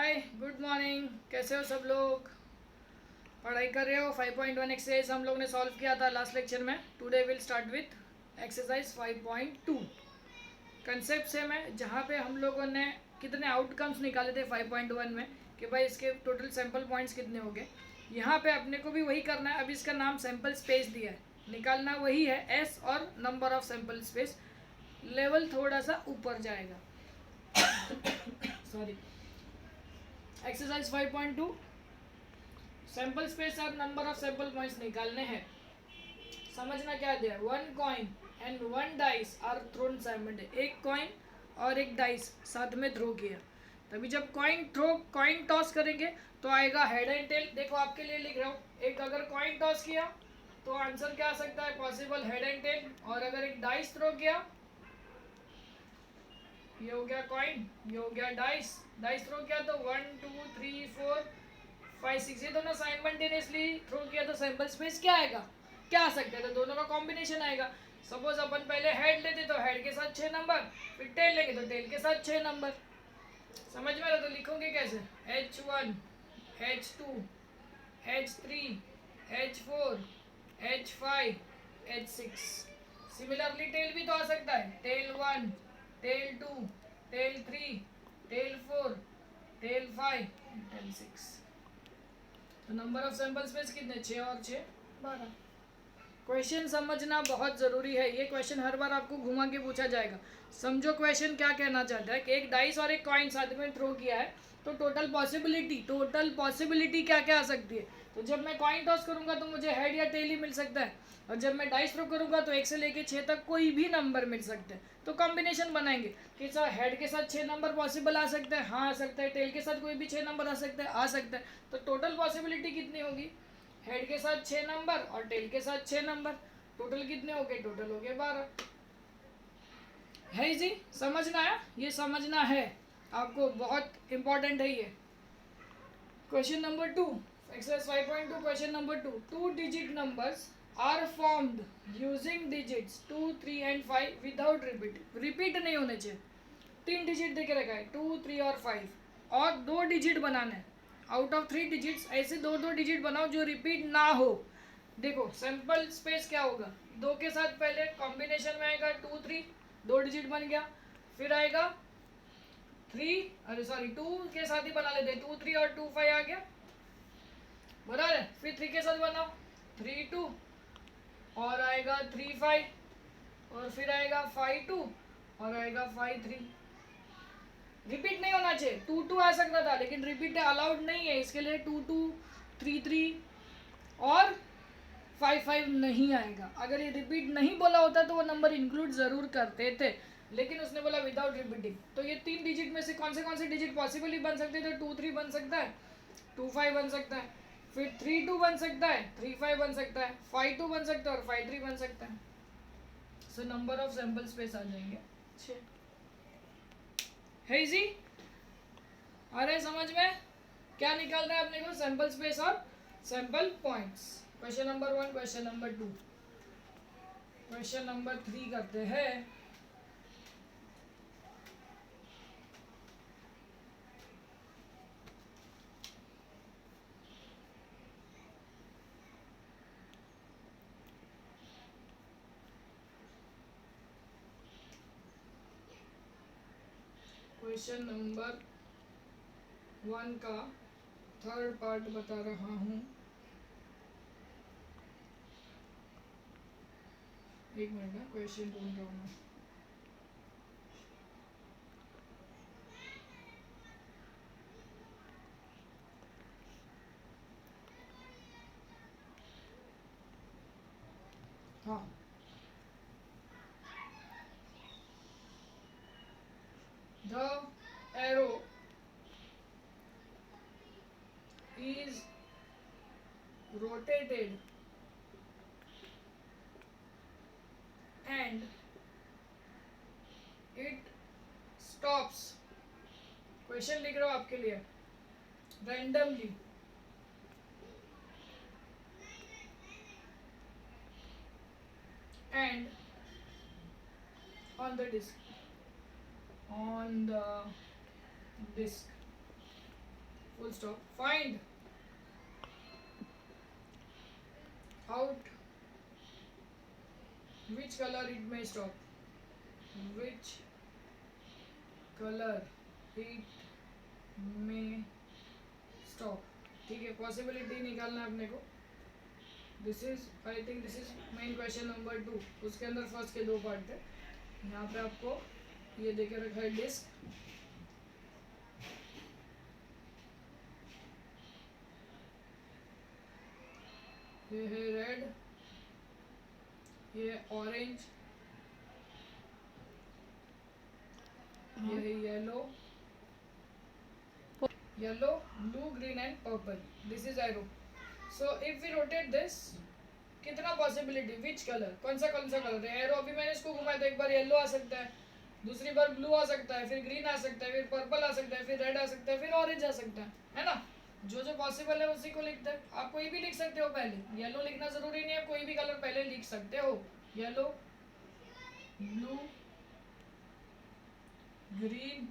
हाय, good morning. कैसे हो सब लोग? पढ़ाई कर रहे हो? 5.1 एक्सरसाइज हम लोग ने सॉल्व किया था लास्ट लेक्चर में। Today will start with exercise 5.2। Concept same है, जहाँ पे हम लोगों ने कितने आउटकम्स निकाले थे 5.1 में कि भाई इसके टोटल सैम्पल पॉइंट्स कितने हो गए। यहाँ पे अपने को भी वही करना है। अब इसका नाम सैम्पल स्पेस दिया है, निकालना वही है एस और number of sample space. Level थोड़ा सा ऊपर जाएगा। सॉरी। एक्सरसाइज 5.2, सैंपल स्पेस और नंबर ऑफ सैंपल पॉइंट्स निकालने हैं। समझना क्या दिया है। 1 coin and 1 dice are thrown simultaneously. एक कॉइन और एक डाइस साथ में थ्रो किया। तभी जब कॉइन टॉस करेंगे तो आएगा हेड एंड टेल। देखो आपके लिए लिख रहा हूँ, एक अगर कॉइन टॉस किया तो आंसर क्या आ सकता है, पॉसिबल हेड एंड टेल। और अगर एक डाइस थ्रो किया, ये हो गया कॉइन, ये हो गया डाइस। डाइस थ्रो किया तो 1 2 3 4 5 6, ये दोनों साइमल्टेनियसली थ्रो किया तो सैंपल स्पेस क्या आएगा, क्या आ सकता है, तो दोनों का कॉम्बिनेशन आएगा। सपोज अपन पहले हेड लेते तो हेड के साथ 6 नंबर, फिर टेल लेंगे तो टेल के साथ 6 नंबर। समझ में आ रहा? तो लिखोगे कैसे, H1 H2 H3 H4 H5 H6। Similarly tell भी तो आ सकता है, tail 1 tail 2 tail 3 tail 4 tail 5 tail 6। तो नंबर ऑफ सैंपल स्पेस कितने, 6 और 6 12। क्वेश्चन समझना बहुत ज़रूरी है। ये क्वेश्चन हर बार आपको घुमा के पूछा जाएगा। समझो क्वेश्चन क्या कहना चाहता है कि एक डाइस और एक कॉइन साथ में थ्रो किया है, तो टोटल पॉसिबिलिटी क्या क्या आ सकती है। तो जब मैं कॉइन टॉस करूंगा तो मुझे हेड या टेल ही मिल सकता है, और जब मैं डाइस थ्रो करूंगा तो 1 से लेके 6 तक कोई भी नंबर मिल सकते हैं। तो कॉम्बिनेशन बनाएंगे कि सर हेड के साथ 6 नंबर पॉसिबल आ सकता है, हाँ आ सकता है। टेल के साथ कोई भी 6 नंबर आ सकता है। तो टोटल पॉसिबिलिटी कितनी होगी, हेड के साथ 6 नंबर और टेल के साथ 6 नंबर। टोटल कितने हो गए, टोटल हो गए 12। है जी, समझना है, ये समझना है आपको, बहुत इंपॉर्टेंट है ये। Question number 2, exercise 5.2, question number 2। 2 digit numbers are formed using digits 2 3 and 5 without repeat नहीं होने चाहिए। 3 डिजिट देके रखा है, 2 3 और 5, और 2 डिजिट बनाना है। आउट ऑफ 3 डिजिट्स ऐसे 2 डिजिट बनाओ जो रिपीट ना हो। देखो सैंपल स्पेस क्या होगा, 2 के साथ पहले कॉम्बिनेशन में आएगा 2 3, 2 डिजिट बन गया। फिर आएगा 2 के साथ ही बना लेते हैं, 2 3 और 2 5 आ गया, बना है। फिर 3 के साथ बनाओ, 3 2, और आएगा 3 5, और फिर आएगा 5 2, और आएगा 5 3। रिपीट नहीं होना चाहिए। 2 2 आ सकता था, लेकिन रिपीट अलाउड नहीं है, इसके लिए 2 2 3 3 और 5 5 नहीं आएगा। अगर ये रिपीट नहीं बोला होता तो वो नंबर इंक्लूड जरूर करते थे, लेकिन उसने बोला विदाउट रिपीटिंग। तो ये 3 डिजिट में से कौन से डिजिट पॉसिबली बन सकते थे, 2 3 बन सकता है, 2 5 बन सकता है, फिर 3 2 बन सकता है, 3 5 बन सकता है, 5 2 बन सकता है, और 5 3 बन सकता है। So number of sample space आ जाएंगे 6। है इजी, आ रहे समझ में? क्या निकालना है अपने को, सैंपल स्पेस और sample points. Question number 1, question number 2, question number 3 करते हैं। क्वेश्चन नंबर 1 का थर्ड पार्ट बता रहा हूँ। एक मिनट में क्वेश्चन ढूंढ रहा हूँ। हाँ, the arrow is rotated and it stops, question लिख रहा हूँ आपके लिए, randomly and on the disk full stop. Find out which color it may stop. Which color it may stop. ठीक है, पॉसिबिलिटी निकालना है अपने को. This is, I think this is main question number 2. उसके अंदर फर्स्ट के 2 पार्ट थे. यहाँ पे आपको ये देके रखा है डिस्क. ये है रेड, ये ऑरेंज, ये है yellow, yellow, blue, green and purple. This is arrow. So if we rotate this, कितना पॉसिबिलिटी, विच कलर, कौन सा कलर है. एरो अभी मैंने इसको घुमाया तो एक बार येलो आ सकता है, दूसरी बार ब्लू आ सकता है, फिर ग्रीन आ सकता है, फिर पर्पल आ सकता है, फिर रेड आ सकता है, फिर ऑरेंज आ सकता है ना. जो जो पॉसिबल है उसी को लिखते हैं. आप कोई भी लिख सकते हो पहले. येलो लिखना जरूरी नहीं है, कोई भी कलर पहले लिख सकते हो. Yellow, blue, green,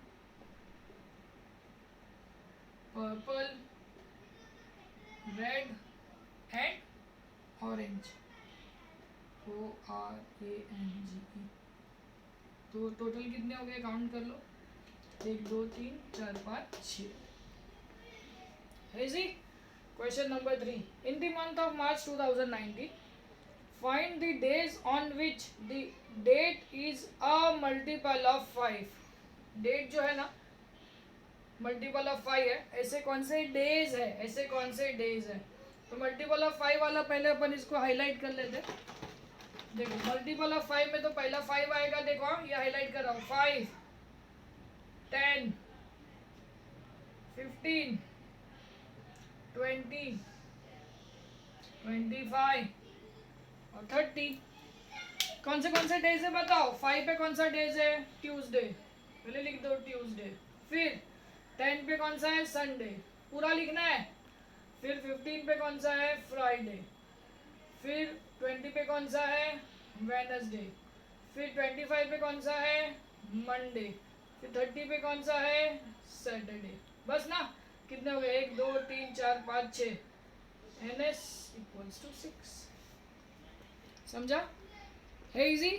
purple, red and orange. ORANGE. तो टोटल कितने हो गए, काउंट कर लो. 1 2 3 4 5 6. Easy. Question number 3. In the month of March 2019, find the days on which the date is a multiple of 5. Date जो है ना मल्टीपल ऑफ 5 है. ऐसे कौन से डेज है, तो मल्टीपल ऑफ 5 वाला पहले अपन इसको हाईलाइट कर लेते. देखो मल्टीपल ऑफ 5 में तो पहला 5 आएगा. देखो ये हाईलाइट कर रहा हूँ. 5, 10, 15, 20, 25 और 30. कौन से डेज है बताओ. 5 पे कौन सा डेज है, ट्यूसडे. पहले लिख दो ट्यूसडे. फिर 10 पे कौन सा है, संडे, पूरा लिखना है. फिर 15 पे कौन सा है, फ्राइडे. फिर 20 पे कौन सा है, वेडनेसडे. फिर 25 पे कौन सा है, मंडे. फिर 30 पे कौन सा है, सैटरडे. बस ना. कितने हो गए, 1 2 3 4 5 6. NS equals to 6. समझा है. Easy.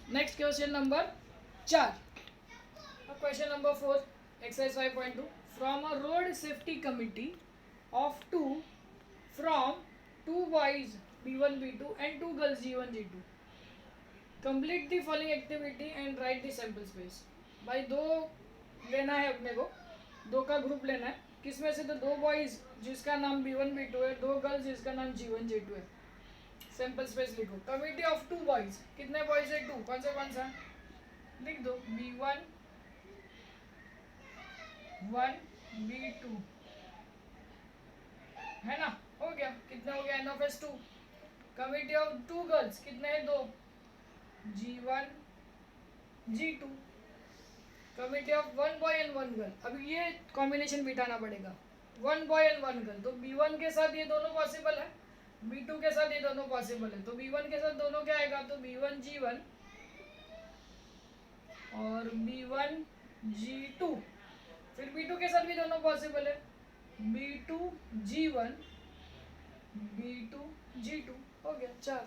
Next question number 4. Question number 4, exercise 5.2. From a road safety committee of 2, from 2 boys B1 B2 and 2 girls G1 G2, complete the following activity and write the sample space. भाई 2 लेना है अपने को, 2 का group लेना है. किसमें से, तो 2 बॉयज जिसका नाम B1 B2 है, 2 गर्ल्स जिसका नाम G1 G2 है. सैम्पल स्पेस लिखो. कमिटी ऑफ 2 बॉयज, कितने बॉयज है, 2. कौन सा लिख दो. B1 1 B2 है ना. हो गया. कितने हो गया, NOS 2. कमिटी ऑफ 2 गर्ल्स कितने हैं, 2, G1 G2. Committee of 1 boy and 1 girl. अब ये कॉम्बिनेशन बिठाना पड़ेगा. 1 बॉय एंड 1 गर्ल, तो B1 के साथ ये दोनों पॉसिबल है, B2 के साथ ये दोनों पॉसिबल है. तो B1 के साथ दोनों क्या आएगा, तो B1 G1 और B1 G2. फिर B2 के साथ भी दोनों पॉसिबल है, B2 G1 B2 G2. हो गया 4.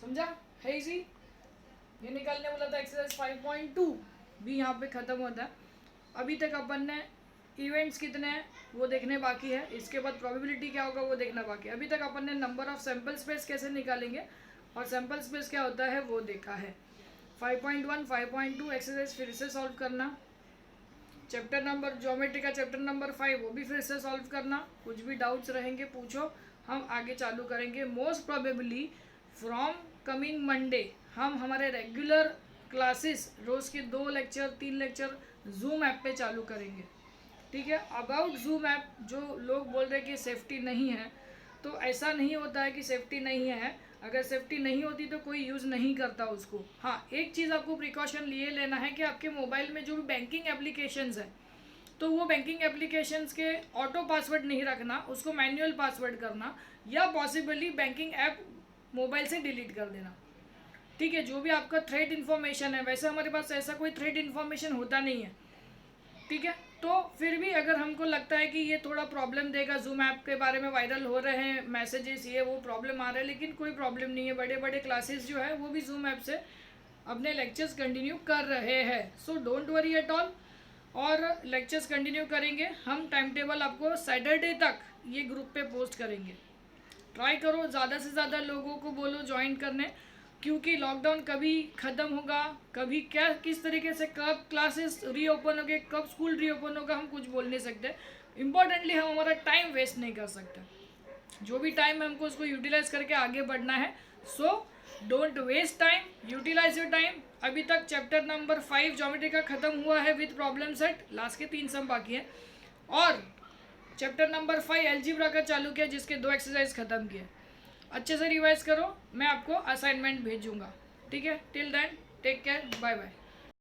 समझा है. इजी. ये निकालने वाला था. एक्सरसाइज 5.2 भी यहाँ पे खत्म होता है. अभी तक अपन ने इवेंट्स कितने हैं वो देखने बाकी है. इसके बाद प्रोबेबिलिटी क्या होगा वो देखना बाकी है. अभी तक अपन ने नंबर ऑफ सैंपल स्पेस कैसे निकालेंगे और सैंपल स्पेस क्या होता है वो देखा है. 5.1 5.2 एक्सरसाइज फिर से सॉल्व करना. चैप्टर नंबर ज्योमेट्री का चैप्टर नंबर 5 वो भी फिर से सॉल्व करना. कुछ भी डाउट्स रहेंगे पूछो, हम आगे चालू करेंगे. Most probably from coming Monday हम हमारे रेगुलर क्लासेस रोज़ के 2 लेक्चर 3 लेक्चर जूम ऐप पे चालू करेंगे. ठीक है. अबाउट जूम ऐप, जो लोग बोल रहे हैं कि सेफ्टी नहीं है, तो ऐसा नहीं होता है कि सेफ्टी नहीं है. अगर सेफ्टी नहीं होती तो कोई यूज़ नहीं करता उसको. हाँ, एक चीज़ आपको प्रिकॉशन लिए लेना है कि आपके मोबाइल में जो भी बैंकिंग एप्लीकेशंस है, तो वो बैंकिंग एप्लीकेशंस के ऑटो पासवर्ड नहीं रखना, उसको मैनुअल पासवर्ड करना, या पॉसिबली बैंकिंग ऐप मोबाइल से डिलीट कर देना. ठीक है. जो भी आपका थ्रेट इन्फॉर्मेशन है, वैसे हमारे पास ऐसा कोई थ्रेट इन्फॉर्मेशन होता नहीं है. ठीक है. तो फिर भी अगर हमको लगता है कि ये थोड़ा प्रॉब्लम देगा, जूम ऐप के बारे में वायरल हो रहे हैं मैसेजेस, ये वो प्रॉब्लम आ रहा है, लेकिन कोई प्रॉब्लम नहीं है। बड़े बड़े क्लासेस जो है वो भी जूम ऐप से अपने लेक्चर्स कंटिन्यू कर रहे हैं। So don't worry at all, और लेक्चर्स कंटिन्यू करेंगे हम। टाइम टेबल आपको सैटरडे तक ये ग्रुप पे पोस्ट करेंगे। ट्राई करो, ज़्यादा से ज़्यादा लोगों को बोलो ज्वाइन करने, क्योंकि लॉकडाउन कभी ख़त्म होगा, कभी क्या किस तरीके से, कब क्लासेस रीओपन होंगे, कब स्कूल रीओपन होगा, हम कुछ बोल नहीं सकते। इम्पॉर्टेंटली हम हमारा टाइम वेस्ट नहीं कर सकते। जो भी टाइम है हमको उसको यूटिलाइज करके आगे बढ़ना है। So don't waste time, utilise your time. अभी तक चैप्टर नंबर 5 ज्योमेट्री का ख़त्म हुआ है विथ प्रॉब्लम सेट, लास्ट के 3 सम बाकी हैं, और चैप्टर नंबर 5 अलजेब्रा का चालू किया जिसके 2 एक्सरसाइज ख़त्म किए। अच्छे से रिवाइज करो, मैं आपको असाइनमेंट भेजूंगा। ठीक है, till then take care, bye bye.